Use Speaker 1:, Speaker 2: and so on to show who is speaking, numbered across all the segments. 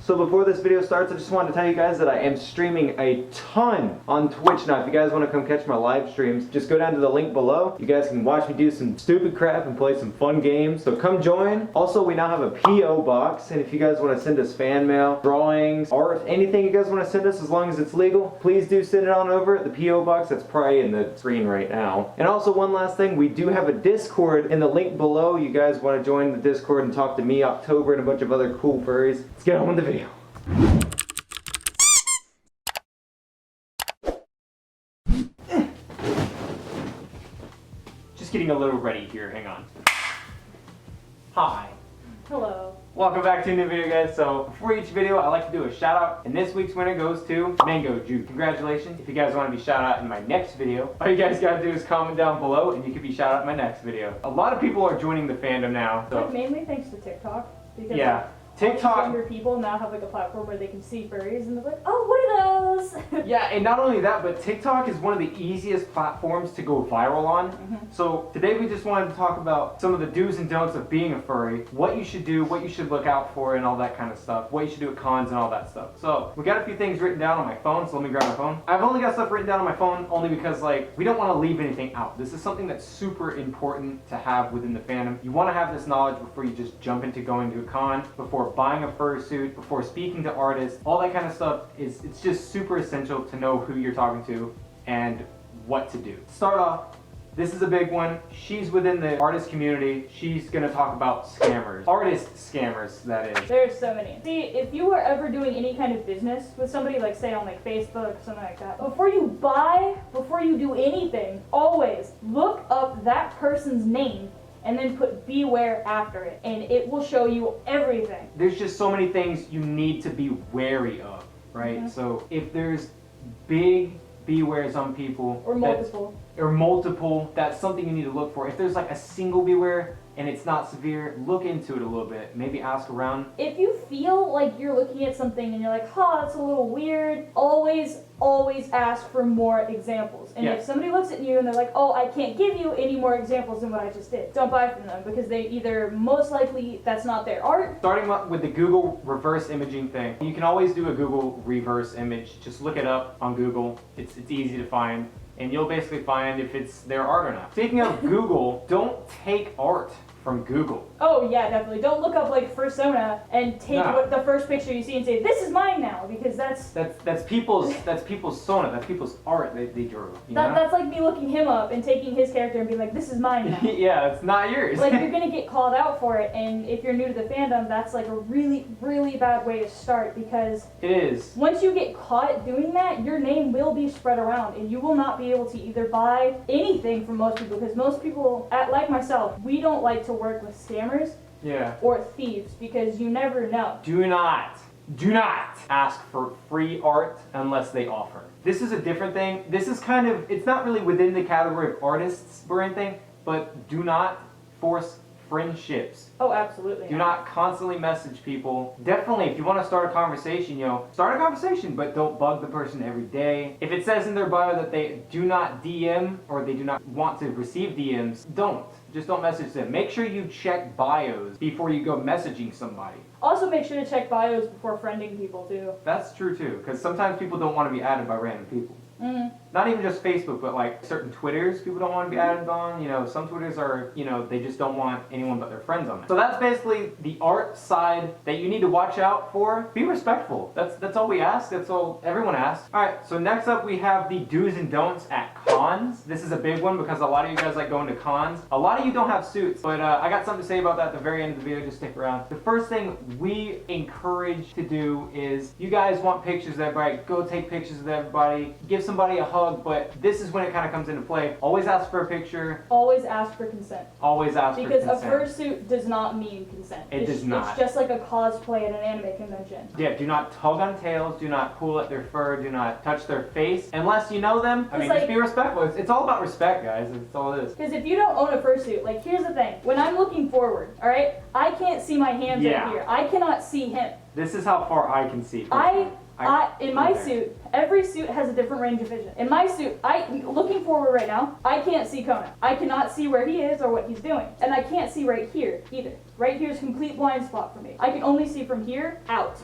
Speaker 1: So before this video starts, I just wanted to tell you guys that I am streaming a ton on Twitch now. If you guys want to come catch my live streams, just go down to the link below. You guys can watch me do some stupid crap and play some fun games. So come join. Also, we now have a P.O. box, and if you guys want to send us fan mail, drawings, art, anything you guys want to send us, as long as it's legal, please do send it on over. The P.O. box, that's probably in the screen right now. And also one last thing, we do have a Discord in the link below. You guys want to join the Discord and talk to me, October, and a bunch of other cool furries. Let's get on with the video. Just getting a little ready here, hang on. Hi.
Speaker 2: Hello.
Speaker 1: Welcome back to a new video, guys. So before each video, I like to do a shout out, and this week's winner goes to Mango Juke. Congratulations. If you guys want to be shout out in my next video, all you guys gotta do is comment down below and you can be shout out in my next video. A lot of people are joining the fandom now. So.
Speaker 2: Like mainly thanks to TikTok. Because
Speaker 1: yeah. TikTok.
Speaker 2: Younger people now have like a platform where they can see furries and they're like, oh, what are those?
Speaker 1: Yeah, and not only that, but TikTok is one of the easiest platforms to go viral on. So today we just wanted to talk about some of the do's and don'ts of being a furry, what you should do, what you should look out for, and all that kind of stuff, what you should do at cons and all that stuff. So we got a few things written down on my phone, so let me grab my phone. I've only got stuff written down on my phone only because like we don't want to leave anything out. This is something that's super important to have within the fandom. You want to have this knowledge before you just jump into going to a con, before buying a fursuit, before speaking to artists. All that kind of stuff it's just super essential to know who you're talking to and what to do. Start off, this is a big one. She's within the artist community. She's gonna talk about scammers. Artist scammers, that is.
Speaker 2: There's so many. See, if you are ever doing any kind of business with somebody, like say on like Facebook or something like that, before you buy, before you do anything, always look up that person's name and then put beware after it, and it will show you everything.
Speaker 1: There's just so many things you need to be wary of, right? So if there's big bewares on people,
Speaker 2: or
Speaker 1: multiple, that's something you need to look for. If there's like a single beware and it's not severe, look into it a little bit. Maybe ask around.
Speaker 2: If you feel like you're looking at something and you're like, huh, that's a little weird, always ask for more examples. And if somebody looks at you and they're like, oh, I can't give you any more examples than what I just did, don't buy from them, because they either, most likely, that's not their art. Starting
Speaker 1: with the Google reverse imaging thing, you can always do a Google reverse image. Just look it up on Google. It's easy to find. And you'll basically find if it's their art or not. Speaking of Google, don't take art from Google.
Speaker 2: Oh yeah, definitely. Don't look up like Fursona and take what the first picture you see and say, this is mine now, because that's
Speaker 1: people's Sona, that's people's art they drew.
Speaker 2: That's like me looking him up and taking his character and being like, this is mine now.
Speaker 1: Yeah, it's not yours.
Speaker 2: Like, you're gonna get called out for it, and if you're new to the fandom, that's like a really, really bad way to start, because
Speaker 1: it is.
Speaker 2: Once you get caught doing that, your name will be spread around, and you will not be able to either buy anything from most people, because most people, like myself, we don't like to work with scammers or thieves, because you never know.
Speaker 1: Do not ask for free art unless they offer. This is a different thing. This is kind of, it's not really within the category of artists or anything, but do not force friendships.
Speaker 2: Oh, absolutely.
Speaker 1: Do not constantly message people. Definitely, if you want to start a conversation, start a conversation, but don't bug the person every day. If it says in their bio that they do not DM or they do not want to receive DMs, just don't message them. Make sure you check bios before you go messaging somebody.
Speaker 2: Also make sure to check bios before friending people too.
Speaker 1: That's true too, because sometimes people don't want to be added by random people. Not even just Facebook, but like certain Twitters people don't want to be added on. Some Twitters are, they just don't want anyone but their friends on it. So that's basically the art side that you need to watch out for. Be respectful. That's all we ask. That's all everyone asks. Alright, so next up we have the do's and don'ts at cons. This is a big one because a lot of you guys like going to cons. A lot of you don't have suits, but I got something to say about that at the very end of the video. Just stick around. The first thing we encourage to do is, you guys want pictures of everybody, go take pictures of everybody, give somebody a hug, but this is when it kind of comes into play. Always ask for a picture.
Speaker 2: Always ask for consent.
Speaker 1: Always ask for consent.
Speaker 2: Because a fursuit does not mean consent.
Speaker 1: It does not.
Speaker 2: It's just like a cosplay at an anime convention.
Speaker 1: Yeah, do not tug on tails, do not pull at their fur, do not touch their face, unless you know them. I mean, just be respectful. It's all about respect, guys. That's all it is.
Speaker 2: Because if you don't own a fursuit, like, here's the thing. When I'm looking forward, alright, I can't see my hands up here. I cannot see him.
Speaker 1: This is how far I can see.
Speaker 2: In my suit, every suit has a different range of vision. In my suit, looking forward right now, I can't see Kona. I cannot see where he is or what he's doing. And I can't see right here either. Right here is complete blind spot for me. I can only see from here out.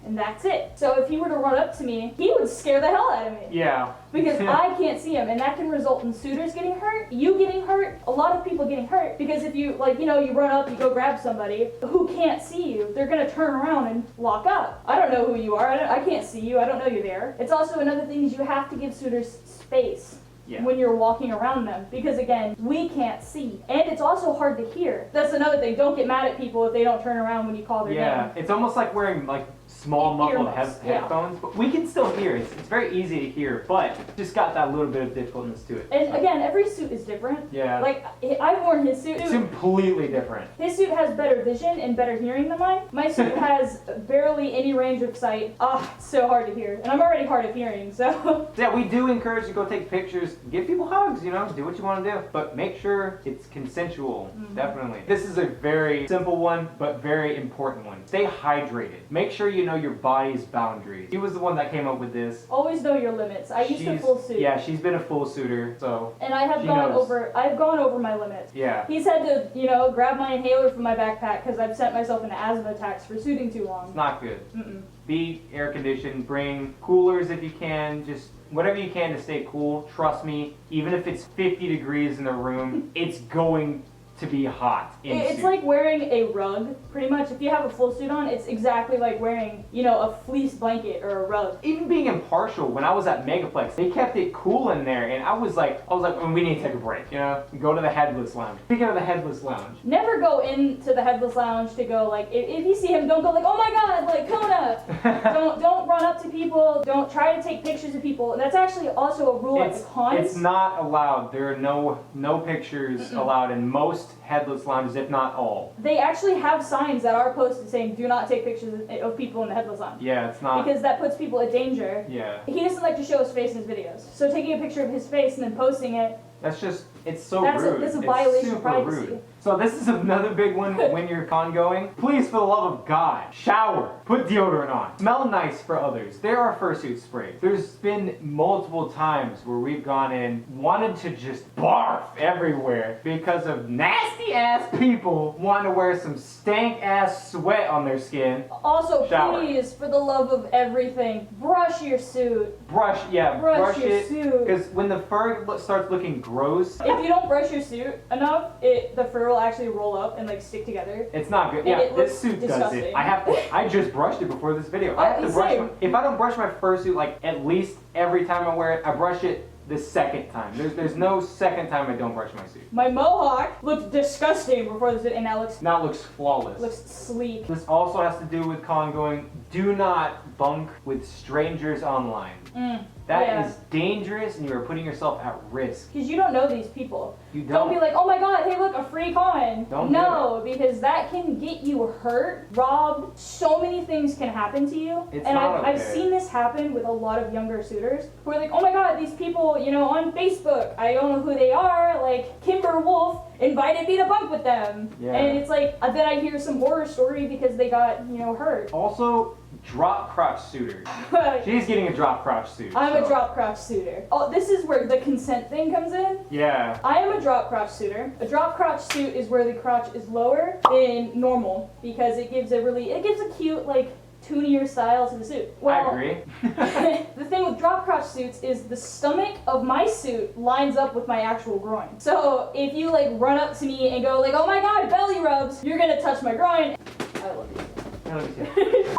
Speaker 2: and that's it. So if he were to run up to me, he would scare the hell out of me.
Speaker 1: Yeah.
Speaker 2: Because I can't see him, and that can result in suitors getting hurt, you getting hurt, a lot of people getting hurt. Because if you, like, you know, you run up, you go grab somebody who can't see you, they're gonna turn around and lock up. I don't know who you are, I can't see you, I don't know you're there. It's also another thing is you have to give suitors space. Yeah. When you're walking around them, because again, we can't see, and it's also hard to hear. That's another thing. Don't get mad at people if they don't turn around when you call their name.
Speaker 1: Yeah, it's almost like wearing like small muffled headphones, but we can still hear. It's very easy to hear, but just got that little bit of difficultness to it.
Speaker 2: And again, every suit is different.
Speaker 1: Yeah.
Speaker 2: Like, I've worn his suit.
Speaker 1: It's completely different.
Speaker 2: His suit has better vision and better hearing than mine. My suit has barely any range of sight. It's so hard to hear. And I'm already hard of hearing, so.
Speaker 1: Yeah, we do encourage you to go take pictures, give people hugs, you know, do what you want to do. But make sure it's consensual, definitely. This is a very simple one, but very important one. Stay hydrated. Make sure you know your body's boundaries. He was the one that came up with this.
Speaker 2: Always know your limits. I used to full suit.
Speaker 1: Yeah, she's been a full suiter, so.
Speaker 2: And I have I've gone over my limits.
Speaker 1: Yeah.
Speaker 2: He's had to, you know, grab my inhaler from my backpack because I've sent myself into asthma attacks for suiting too long.
Speaker 1: It's not good. Be air conditioned, bring coolers if you can, just whatever you can to stay cool. Trust me, even if it's 50 degrees in the room, it's going to be hot.
Speaker 2: It's like wearing a rug, pretty much. If you have a full suit on, it's exactly like wearing, you know, a fleece blanket or a rug.
Speaker 1: Even being impartial, when I was at Megaplex, they kept it cool in there, and I was like, we need to take a break, you know? Go to the Headless Lounge. Speaking of the Headless Lounge.
Speaker 2: Never go into the Headless Lounge to go, like, if you see him, don't go like, oh my god, like, Kona! don't run up to people, don't try to take pictures of people. That's actually also a rule at the cons.
Speaker 1: It's not allowed. There are no pictures allowed in most Headless Lounges, if not all.
Speaker 2: They actually have signs that are posted saying do not take pictures of people in the Headless Lounge.
Speaker 1: Yeah, it's not.
Speaker 2: Because that puts people at danger.
Speaker 1: Yeah.
Speaker 2: He doesn't like to show his face in his videos. So taking a picture of his face and then posting it,
Speaker 1: that's just, it's so rude.
Speaker 2: That's a violation of privacy.
Speaker 1: Rude. So this is another big one when you're con going. Please, for the love of God, shower, put deodorant on, smell nice for others. There are fursuit sprays. There's been multiple times where we've gone in, wanted to just barf everywhere because of nasty ass people wanting to wear some stank ass sweat on their skin.
Speaker 2: Also, please, for the love of everything, brush your suit.
Speaker 1: Brush your
Speaker 2: suit.
Speaker 1: Because when the fur starts looking gross.
Speaker 2: If you don't brush your suit enough, the fur will actually roll up and like stick together.
Speaker 1: It's not good. Yeah, this suit does it. I just brushed it before this video. I have to brush if I don't brush my fursuit like at least every time I wear it, I brush it the second time. There's no second time I don't brush my suit.
Speaker 2: My mohawk looked disgusting before this, and now
Speaker 1: it looks flawless.
Speaker 2: Looks sleek.
Speaker 1: This also has to do with con going. Do not bunk with strangers online. That is dangerous, and you are putting yourself at risk.
Speaker 2: Because you don't know these people.
Speaker 1: You
Speaker 2: don't be like, oh my god, hey look, a free con.
Speaker 1: No,
Speaker 2: because that can get you hurt, robbed. So many things can happen to you. I've seen this happen with a lot of younger suitors who are like, oh my god, these people, you know, on Facebook, I don't know who they are, like Kimber Wolf invited me to bunk with them. Yeah. And it's like, then I hear some horror story because they got, you know, hurt.
Speaker 1: Also, drop crotch suitors. She's getting a drop crotch suit.
Speaker 2: I'm a drop crotch suitor. Oh, this is where the consent thing comes in.
Speaker 1: Yeah.
Speaker 2: I am a drop crotch suitor. A drop crotch suit is where the crotch is lower than normal because it gives a cute, like, toonier style to the suit. Well,
Speaker 1: I agree.
Speaker 2: The thing with drop crotch suits is the stomach of my suit lines up with my actual groin. So if you like run up to me and go like, oh my god, belly rubs, you're gonna touch my groin. I love you.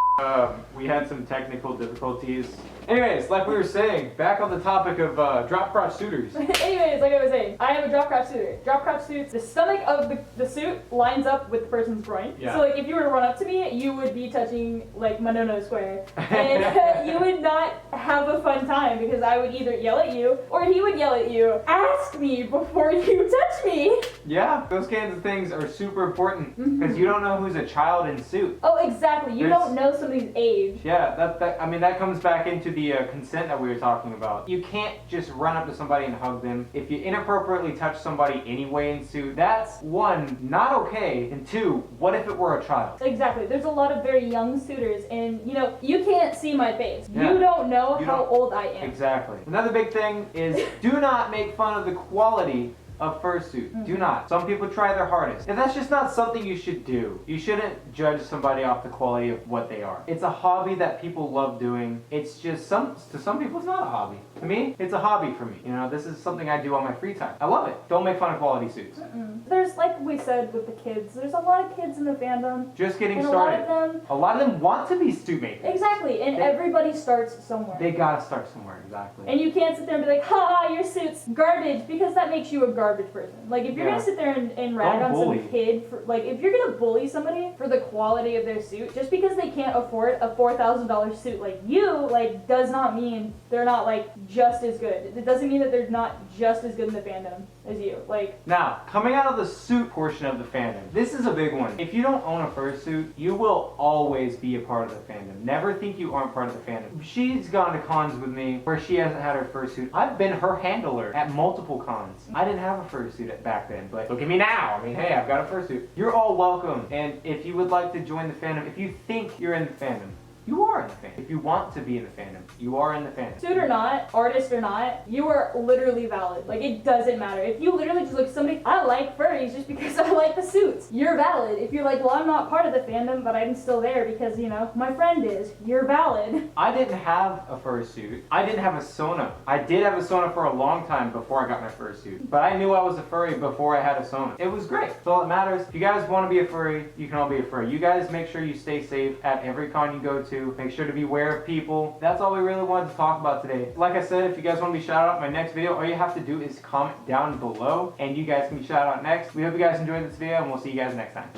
Speaker 1: We had some technical difficulties. Anyways, like we were saying, back on the topic of drop crotch suitors.
Speaker 2: Anyways, like I was saying, I am a drop crotch suitor. Drop crotch suits, the stomach of the suit lines up with the person's groin. Yeah. So like if you were to run up to me, you would be touching like my no-no square. And you would not have a fun time because I would either yell at you or he would yell at you. Ask me before you touch me.
Speaker 1: Yeah, those kinds of things are super important because you don't know who's a child in suit.
Speaker 2: Oh, exactly. You don't know somebody's age.
Speaker 1: Yeah, that comes back into the consent that we were talking about. You can't just run up to somebody and hug them. If you inappropriately touch somebody anyway in suit, that's one, not okay, and two, what if it were a child?
Speaker 2: Exactly. There's a lot of very young suitors, and you know, you can't see my face. Yeah. You don't know how old I am.
Speaker 1: Exactly. Another big thing is do not make fun of the quality a fursuit. Do not. Some people try their hardest. And that's just not something you should do. You shouldn't judge somebody off the quality of what they are. It's a hobby that people love doing. It's just to some people it's not a hobby. To me, it's a hobby for me. You know, this is something I do on my free time. I love it. Don't make fun of quality suits.
Speaker 2: There's, like we said with the kids, there's a lot of kids in the fandom.
Speaker 1: Just getting
Speaker 2: and
Speaker 1: started.
Speaker 2: A lot
Speaker 1: of them want to be suit makers.
Speaker 2: Exactly, and everybody starts somewhere.
Speaker 1: They gotta start somewhere, exactly.
Speaker 2: And you can't sit there and be like, ha, your suit's garbage, because that makes you a garbage person. Like, if you're gonna sit there and rag on some kid, for, like, if you're gonna bully somebody for the quality of their suit, just because they can't afford a $4,000 suit like you, like, does not mean they're not, like, just as good. It doesn't mean that they're not just as good in the fandom as you. Like,
Speaker 1: now, coming out of the suit portion of the fandom, this is a big one. If you don't own a fursuit, you will always be a part of the fandom. Never think you aren't part of the fandom. She's gone to cons with me where she hasn't had her fursuit. I've been her handler at multiple cons. I didn't have a fursuit back then, but look at me now. I mean, hey, I've got a fursuit. You're all welcome. And if you would like to join the fandom, if you think you're in the fandom, you are in the fandom. If you want to be in the fandom, you are in the fandom.
Speaker 2: Suit or not, artist or not, you are literally valid. Like, it doesn't matter. If you literally just look at somebody, I like furries just because I like the suits, you're valid. If you're like, well, I'm not part of the fandom, but I'm still there because, you know, my friend is, you're valid.
Speaker 1: I didn't have a fursuit. I didn't have a Sona. I did have a Sona for a long time before I got my fursuit. But I knew I was a furry before I had a Sona. It was great. That's all that matters. If you guys want to be a furry, you can all be a furry. You guys make sure you stay safe at every con you go to. Make sure to be aware of people. That's all we really wanted to talk about today. Like I said, if you guys want to be shouted out in my next video, all you have to do is comment down below and you guys can be shouted out next. We hope you guys enjoyed this video and we'll see you guys next time.